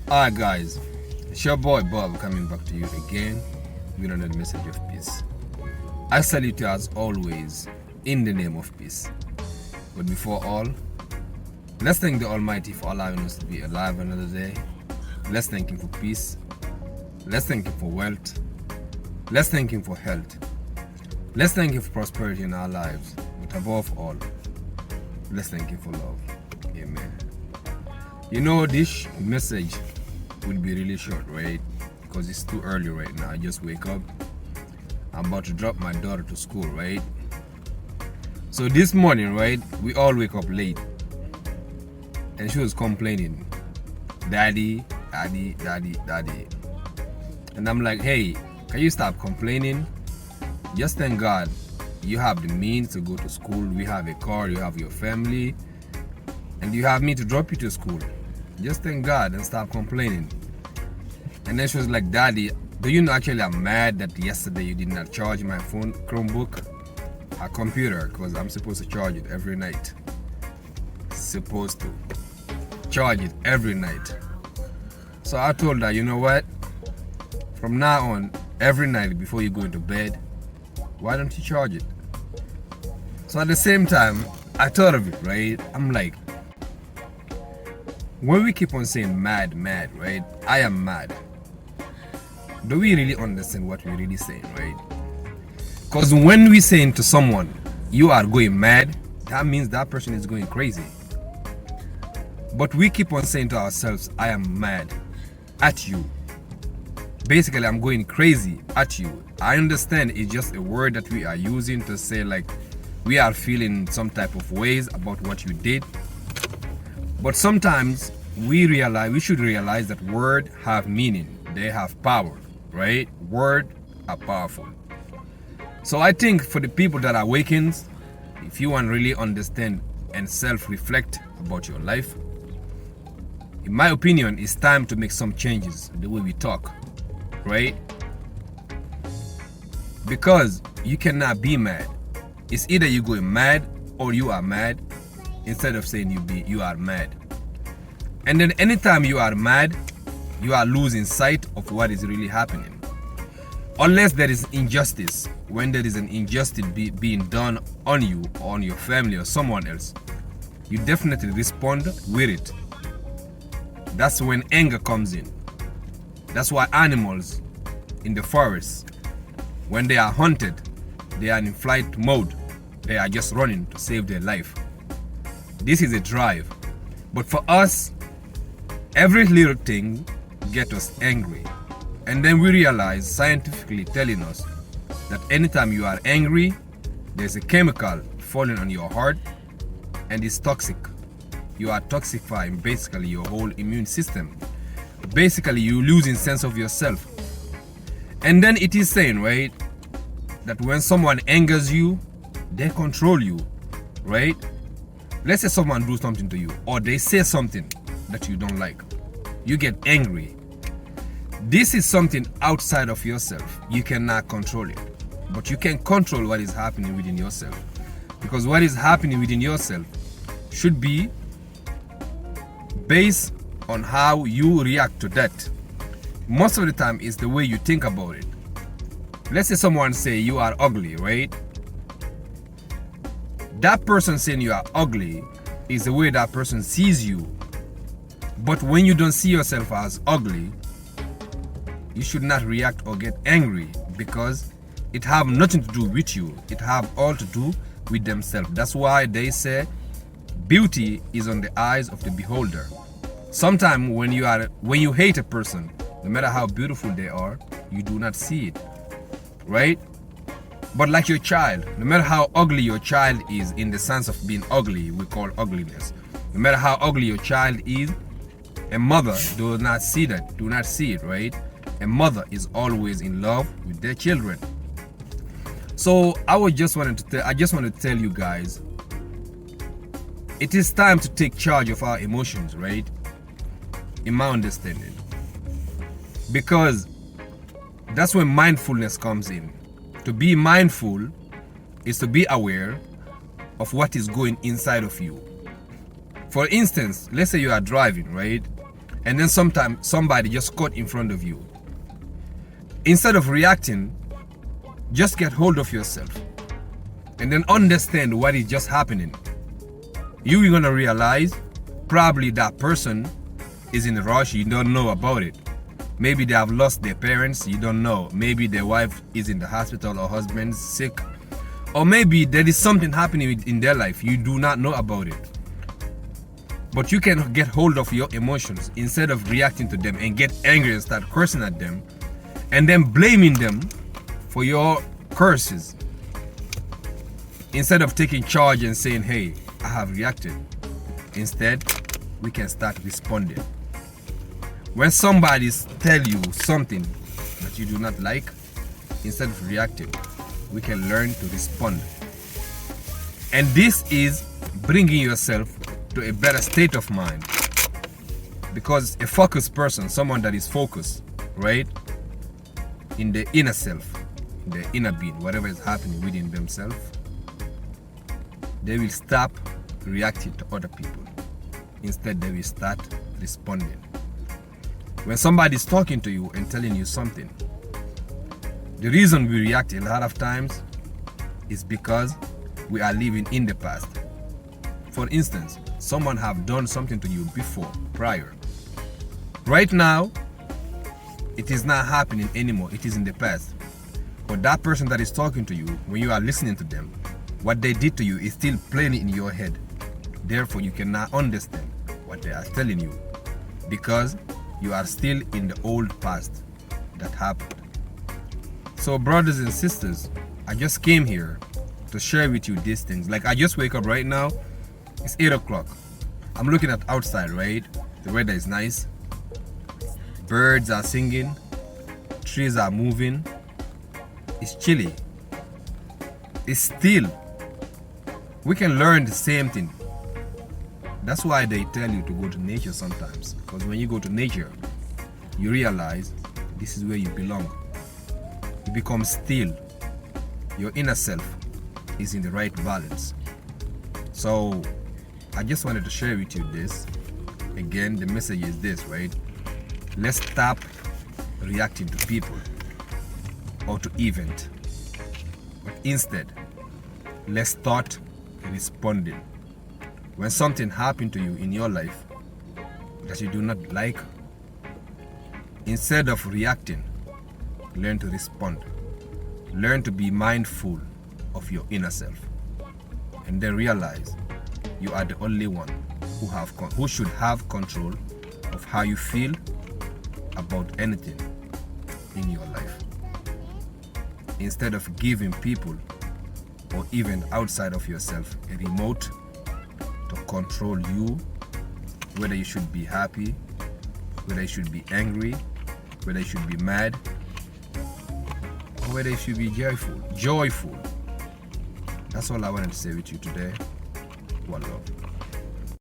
Alright guys, it's your boy Bob coming back to you again with another message of peace. I salute you as always in the name of peace. But before all, let's thank the Almighty for allowing us to be alive another day. Let's thank Him for peace. Let's thank Him for wealth. Let's thank Him for health. Let's thank Him for prosperity in our lives. But above all, let's thank Him for love. Amen. You know, this message will be really short, right? Because it's too early right now. I just wake up. I'm about to drop my daughter to school, right? So this morning, right, we all wake up late. And she was complaining, Daddy, Daddy, Daddy, Daddy. And I'm like, hey, can you stop complaining? Just thank God you have the means to go to school. We have a car, you have your family, and you have me to drop you to school. Just thank God and stop complaining. And then she was like, Daddy, do you know actually I'm mad that yesterday you did not charge my phone, Chromebook, a computer, because I'm supposed to charge it every night. Supposed to charge it every night. So I told her, you know what? From now on, every night before you go into bed, why don't you charge it? So at the same time, I thought of it, right? I'm like, when we keep on saying mad, right? I am mad. Do we really understand what we're really saying, right? Because when we saying to someone, you are going mad, that means that person is going crazy. But we keep on saying to ourselves, I am mad at you. Basically, I'm going crazy at you. I understand it's just a word that we are using to say like we are feeling some type of ways about what you did. But sometimes we should realize that words have meaning. They have power, right? Words are powerful. So I think for the people that are awakens, if you want to really understand and self-reflect about your life, in my opinion, it's time to make some changes the way we talk, right? Because you cannot be mad. It's either you going mad or you are mad, instead of saying you are mad. And then anytime you are mad, you are losing sight of what is really happening. Unless there is injustice, when there is an injustice being done on you, or on your family or someone else, you definitely respond with it. That's when anger comes in. That's why animals in the forest, when they are hunted, they are in flight mode. They are just running to save their life. This is a drive. But for us, every little thing gets us angry. And then we realize, scientifically telling us, that anytime you are angry, there's a chemical falling on your heart and it's toxic. You are toxifying basically your whole immune system. Basically, you losing sense of yourself. And then it is saying, right, that when someone angers you, they control you, right? Let's say someone do something to you, or they say something that you don't like. You get angry. This is something outside of yourself. You cannot control it. But you can control what is happening within yourself. Because what is happening within yourself should be based on how you react to that. Most of the time, it's the way you think about it. Let's say someone say you are ugly, right? That person saying you are ugly is the way that person sees you. But when you don't see yourself as ugly, you should not react or get angry, because it have nothing to do with you. It have all to do with themselves. That's why they say beauty is on the eyes of the beholder. Sometimes when you hate a person, no matter how beautiful they are, you do not see it, right? But like your child, no matter how ugly your child is, in the sense of being ugly, we call ugliness. No matter how ugly your child is, a mother does not see that, do not see it, right? A mother is always in love with their children. So I just wanted to tell you guys, it is time to take charge of our emotions, right? In my understanding. Because that's when mindfulness comes in. To be mindful is to be aware of what is going inside of you. For instance, let's say you are driving, right? and then sometimes somebody just cut in front of you. Instead of reacting, just get hold of yourself and then understand what is just happening. You're gonna realize probably that person is in a rush, you don't know about it. Maybe they have lost their parents, you don't know. Maybe their wife is in the hospital or husband's sick. Or maybe there is something happening in their life, you do not know about it. But you can get hold of your emotions instead of reacting to them and get angry and start cursing at them and then blaming them for your curses. Instead of taking charge and saying, hey, I have reacted. Instead, we can start responding. When somebody tells you something that you do not like, instead of reacting, we can learn to respond. And this is bringing yourself to a better state of mind. Because a focused person, someone that is focused, right, in the inner self, in the inner being, whatever is happening within themselves, they will stop reacting to other people. Instead, they will start responding. When somebody is talking to you and telling you something, the reason we react a lot of times is because we are living in the past. For instance, someone have done something to you before, prior. Right now, it is not happening anymore. It is in the past. But that person that is talking to you, when you are listening to them, what they did to you is still playing in your head. Therefore, you cannot understand what they are telling you because you are still in the old past that happened. So brothers and sisters, I just came here to share with you these things. Like I just wake up right now, it's 8 o'clock. I'm looking at outside, right? The weather is nice. Birds are singing. Trees are moving. It's chilly. It's still. We can learn the same thing. That's why they tell you to go to nature sometimes. Because when you go to nature, you realize this is where you belong. You become still. Your inner self is in the right balance. So I just wanted to share with you this. Again, the message is this, right? Let's stop reacting to people or to event. But instead, let's start responding. When something happened to you in your life that you do not like, instead of reacting, learn to respond. Learn to be mindful of your inner self. And then realize you are the only one who should have control of how you feel about anything in your life. Instead of giving people or even outside of yourself a remote to control you, whether you should be happy, whether you should be angry, whether you should be mad, or whether you should be joyful. That's all I wanted to say with you today. One love.